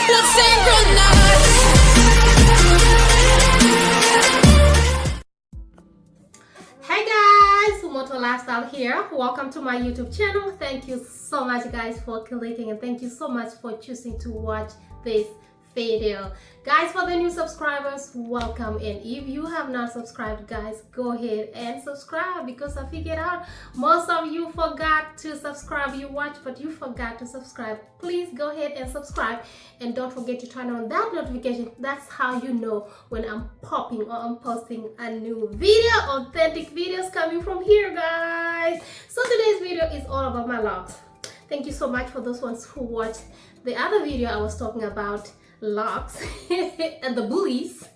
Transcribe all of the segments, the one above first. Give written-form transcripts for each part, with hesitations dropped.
Hey guys, Moto Lifestyle here. Welcome to my YouTube channel. Thank you so much guys for clicking, and thank you so much for choosing to watch this video. Guys, for the new subscribers, welcome. And if you have not subscribed, guys, go ahead and subscribe, because I figured out most of you forgot to subscribe. You watch but you forgot to subscribe. Please go ahead and subscribe, and don't forget to turn on that notification. That's how you know when I'm popping or I'm posting a new video. Authentic videos coming from here, guys. So today's video is all about my locks. Thank you so much for those ones who watched the other video. I was talking about locks and the bullies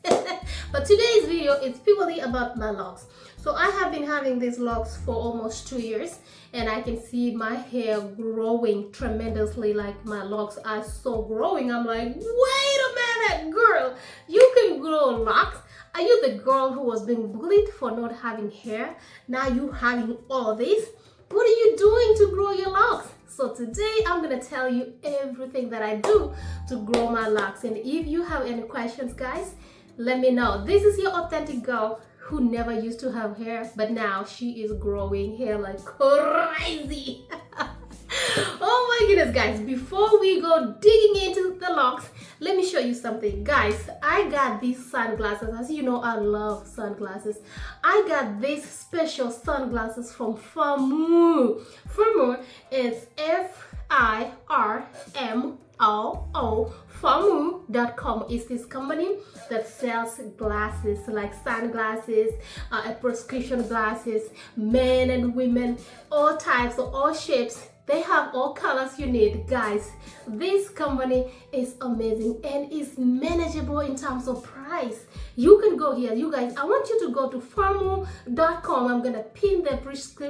but today's video is purely about my locks. So I have been having these locks for almost 2 years, and I can see my hair growing tremendously. Like, my locks are so growing. I'm like, wait a minute, girl, you can grow locks? Are you the girl who was being bullied for not having hair? Now you having all this? What are you doing to grow your locks? So today I'm gonna tell you everything that I do to grow my locks. And if you have any questions, guys, let me know. This is your authentic girl who never used to have hair, but now she is growing hair like crazy. Oh my goodness, guys, before we go digging into the locks, let me show you something. Guys, I got these sunglasses. As you know, I love sunglasses. I got these special sunglasses from Firmoo. Firmoo is F-I-R-M-O-O. Firmoo.com is this company that sells glasses, like sunglasses, prescription glasses, men and women, all types of all shapes. They have all colors you need. Guys, this company is amazing and is manageable in terms of price. You can go here. You guys, I want you to go to Firmoo.com. I'm gonna pin the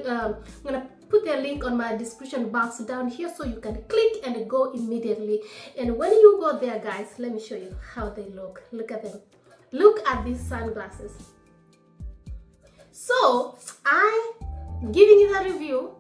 I'm gonna put the link on my description box down here, so you can click and go immediately. And when you go there, guys, let me show you how they look. Look at them. Look at these sunglasses. So I'm giving you a review,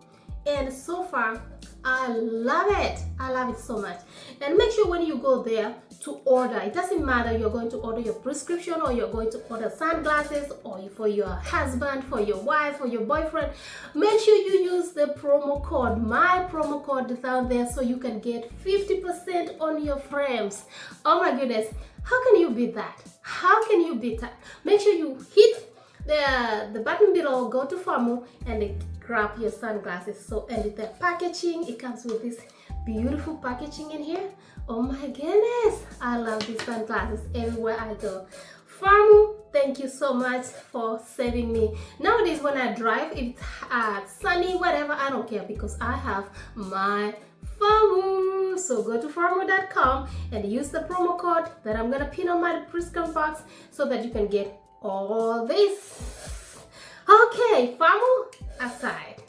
and so far I love it. I love it so much. And make sure when you go there to order, it doesn't matter you're going to order your prescription or you're going to order sunglasses, or for your husband, for your wife, for your boyfriend, make sure you use the promo code. My promo code is out there, so you can get 50% on your frames. Oh my goodness, how can you beat that? How can you beat that? Make sure you hit the button below, go to Firmoo, and grab your sunglasses. So, and the packaging, it comes with this beautiful packaging in here. Oh my goodness, I love these sunglasses everywhere I go. Firmoo, thank you so much for saving me. Nowadays when I drive, if it's sunny, whatever, I don't care, because I have my Firmoo. So go to Firmoo.com and use the promo code that I'm gonna pin on my description box, so that you can get all this. Okay, Firmoo aside,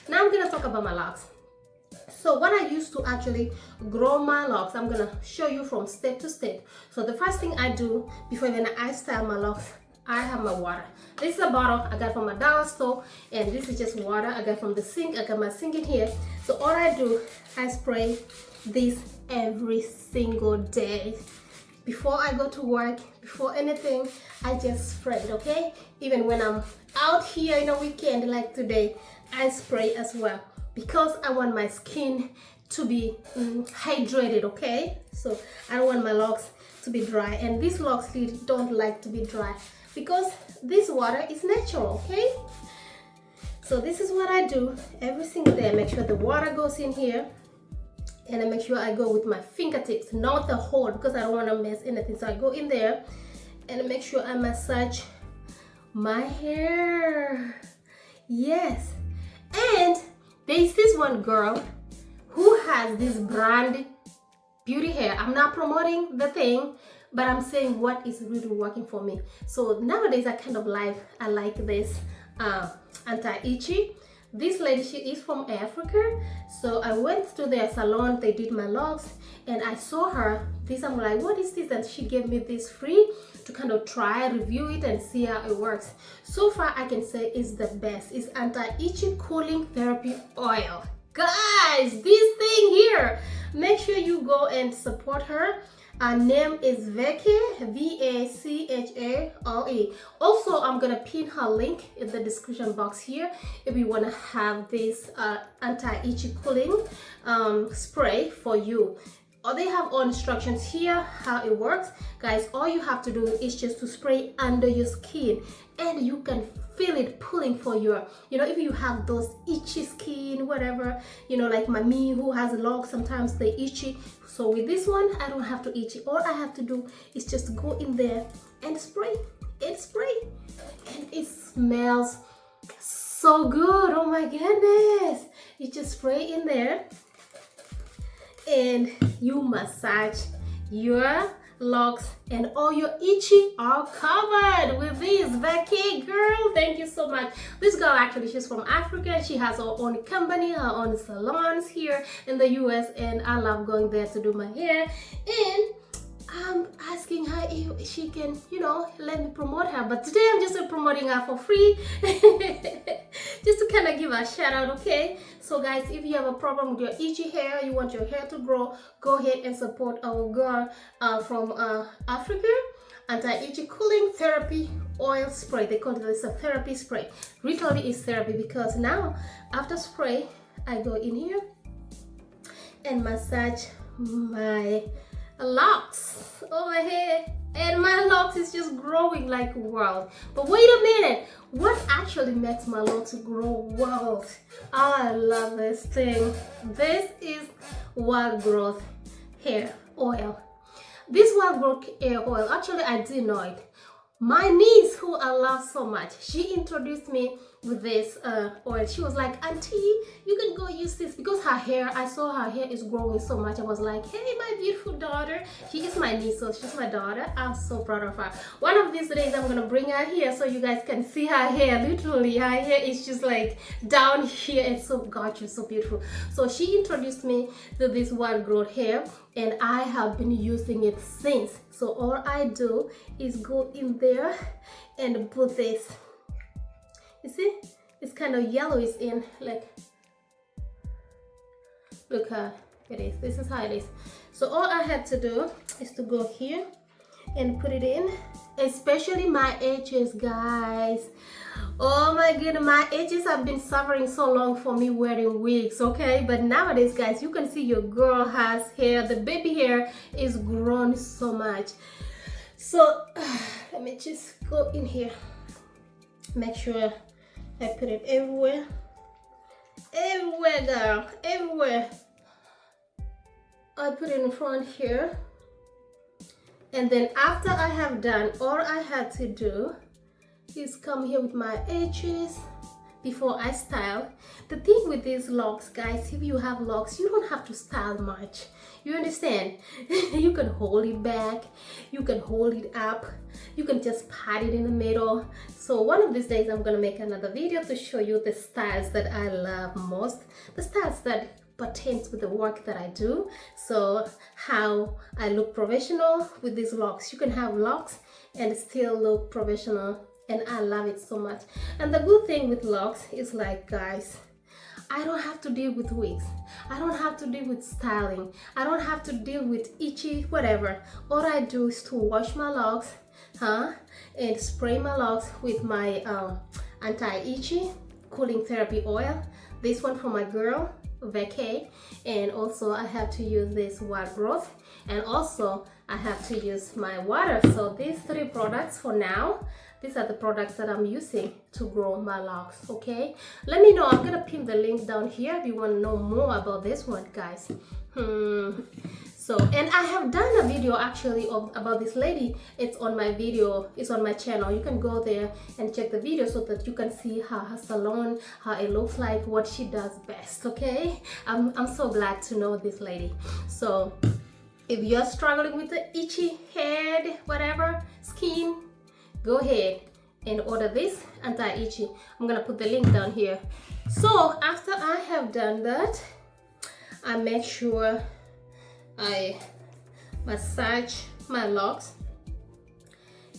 now I'm gonna talk about my locks. So what I used to actually grow my locks, I'm gonna show you from step to step. So the first thing I do before even I style my locks, I have my water. This is a bottle I got from my dollar store, and this is just water I got from the sink. I got my sink in here. So all I do, I spray this every single day. Before I go to work, before anything, I just spray it, okay? Even when I'm out here in a weekend like today, I spray as well, because I want my skin to be hydrated, okay? So I don't want my locks to be dry, and these locks don't like to be dry, because this water is natural, okay? So this is what I do every single day. I make sure the water goes in here, and I make sure I go with my fingertips, not the whole, because I don't want to mess anything. So I go in there and I make sure I massage my hair. Yes. And there's this one girl who has this brand beauty hair. I'm not promoting the thing, but I'm saying what is really working for me. So nowadays I like this anti-itchy. This lady, she is from Africa. So I went to their salon, they did my locks, and I saw her this. I'm like, what is this? And she gave me this free to kind of try, review it, and see how it works. So far I can say it's the best. It's anti-itchy cooling therapy oil. Guys, this thing here, make sure you go and support her. Our name is Vachare, Vachare. Also, I'm gonna pin her link in the description box here if you wanna have this anti-itchy cooling spray for you. Or they have all instructions here how it works, guys. All you have to do is just to spray under your skin, and you can feel it pulling for your, if you have those itchy skin, whatever, like me who has locks, sometimes they itchy. So with this one, I don't have to itchy. All I have to do is just go in there and spray and spray, and it smells so good. Oh my goodness. You just spray in there and you massage your locks, and all your itchy are covered with this. Vachare, girl, thank you so much. This girl, actually, she's from Africa. She has her own company, her own salons here in the US, and I love going there to do my hair. And I'm asking her if she can, let me promote her. But today I'm just promoting her for free, just to kind of give her a shout out, okay? So guys, if you have a problem with your itchy hair, you want your hair to grow, go ahead and support our girl from Africa. Anti-itchy cooling therapy oil spray. They call this a therapy spray. Literally it's therapy, because now after spray, I go in here and massage my locks on my hair, and my locks is just growing like wild. But wait a minute, what actually makes my locks grow wild? I love this thing. This is wild growth hair oil. This wild growth hair oil, actually I didn't know it. My niece, who I love so much, she introduced me with this oil. She was like, auntie, you can go use this, because her hair, I saw her hair is growing so much. I was like, hey, my beautiful daughter. She is my niece, so she's my daughter. I'm so proud of her. One of these days I'm gonna bring her here so you guys can see her hair. Literally, her hair is just like down here. It's so gorgeous, so beautiful. So she introduced me to this wild growth hair, and I have been using it since. So all I do is go in there and put this. You see, it's kind of yellowish in, like, look how it is. This is how it is. So all I had to do is to go here and put it in, especially my edges, guys. Oh my goodness, my edges have been suffering so long for me wearing wigs, okay? But nowadays, guys, you can see your girl has hair. The baby hair is grown so much. So let me just go in here, make sure I put it everywhere, girl, everywhere. I put it in front here, and then after I have done, all I had to do is come here with my edges before I style. The thing with these locks, guys, if you have locks, you don't have to style much. You understand? You can hold it back, you can hold it up, you can just pat it in the middle. So one of these days I'm gonna make another video to show you the styles that I love most, the styles that pertains with the work that I do. So how I look professional with these locks. You can have locks and still look professional, and I love it so much. And the good thing with locks is, like, guys, I don't have to deal with wigs. I don't have to deal with styling. I don't have to deal with itchy whatever. All I do is to wash my locks, and spray my locks with my anti-itchy cooling therapy oil. This one for my girl, Vachare, and also I have to use this wild growth, and also I have to use my water. So these three products for now, these are the products that I'm using to grow my locks, okay? Let me know. I'm gonna pin the link down here if you want to know more about this one, guys. So, and I have done a video actually about this lady. It's on my video, it's on my channel. You can go there and check the video so that you can see how her salon, how it looks like, what she does best, okay? I'm so glad to know this lady. So if you're struggling with the itchy head, whatever, skin, go ahead and order this anti-itchy. I'm gonna put the link down here. So after I have done that, I make sure I massage my locks.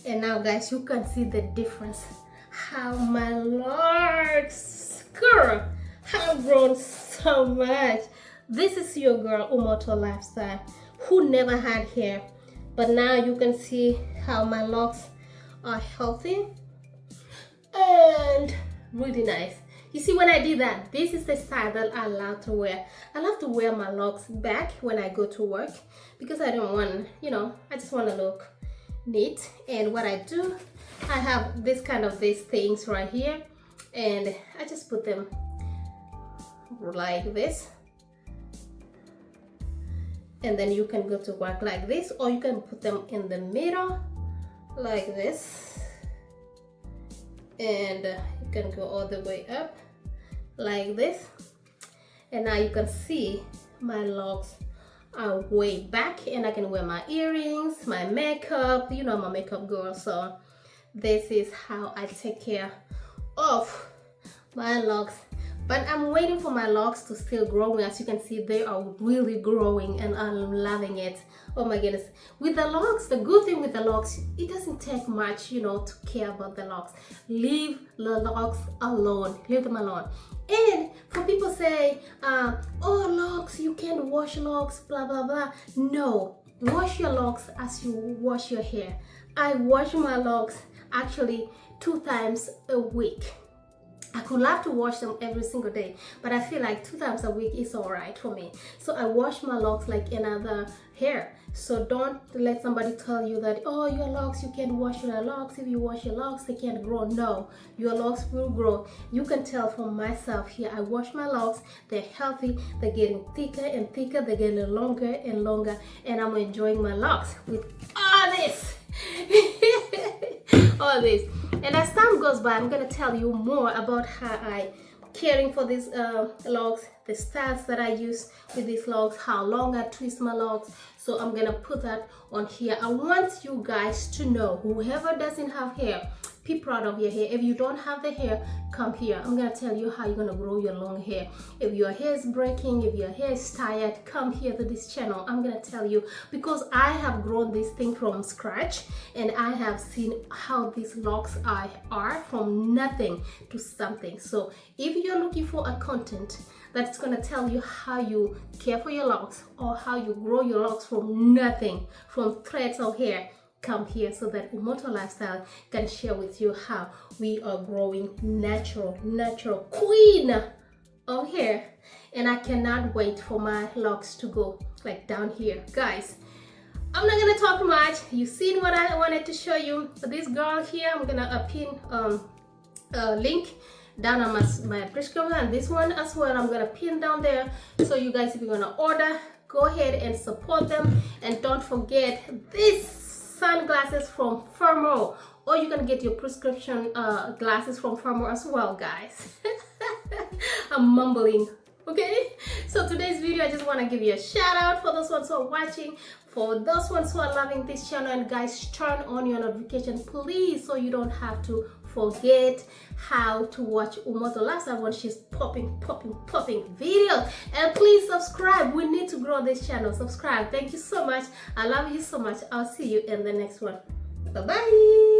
And now, guys, you can see the difference. How my locks, girl, have grown so much. This is your girl, Umoto Lifestyle, who never had hair. But now you can see how my locks are healthy and really nice. You see, when I did that, this is the style that I love to wear. I love to wear my locks back when I go to work because I don't want, you know, I just want to look neat. And what I do, I have this kind of these things right here, and I just put them like this. And then you can go to work like this, or you can put them in the middle like this, and you can go all the way up like this. And now you can see my locks are way back, and I can wear my earrings, my makeup. You know, I'm a makeup girl, so this is how I take care of my locks. But I'm waiting for my locks to still growing. As you can see, they are really growing and I'm loving it. Oh my goodness. With the locks, the good thing with the locks, it doesn't take much, you know, to care about the locks. Leave the locks alone. Leave them alone. And for people say, oh, locks, you can't wash locks, blah, blah, blah. No, wash your locks as you wash your hair. I wash my locks actually 2 times a week. I could love to wash them every single day, but I feel like 2 times a week is all right for me. So I wash my locks like another hair. So don't let somebody tell you that, oh, your locks, you can't wash your locks. If you wash your locks, they can't grow. No, your locks will grow. You can tell from myself here. I wash my locks. They're healthy. They're getting thicker and thicker. They're getting longer and longer. And I'm enjoying my locks with all this. All this. And as time goes by, I'm going to tell you more about how I caring for these locks, the styles that I use with these locks, how long I twist my locks. So I'm going to put that on here. I want you guys to know, whoever doesn't have hair, be proud of your hair. If you don't have the hair, come here. I'm going to tell you how you're going to grow your long hair. If your hair is breaking, if your hair is tired, come here to this channel. I'm going to tell you, because I have grown this thing from scratch and I have seen how these locks are from nothing to something. So if you're looking for a content that's going to tell you how you care for your locks or how you grow your locks from nothing, from threads of hair, come here so that Umoto Lifestyle can share with you how we are growing natural queen of hair. And I cannot wait for my locks to go like down here. Guys, I'm not gonna talk much. You've seen what I wanted to show you. For this girl here, I'm gonna pin a link down on my prescription, and this one as well I'm gonna pin down there. So you guys, if you're gonna order, go ahead and support them. And don't forget this sunglasses from Firmo, or you can get your prescription glasses from Firmo as well, guys. I'm mumbling, okay? So today's video, I just want to give you a shout out for those ones who are watching, for those ones who are loving this channel. And guys, turn on your notification please, so you don't have to forget how to watch Umoto Lifestyle when she's popping videos. And please subscribe. We need to grow this channel. Subscribe. Thank you so much. I love you so much. I'll see you in the next one. Bye bye.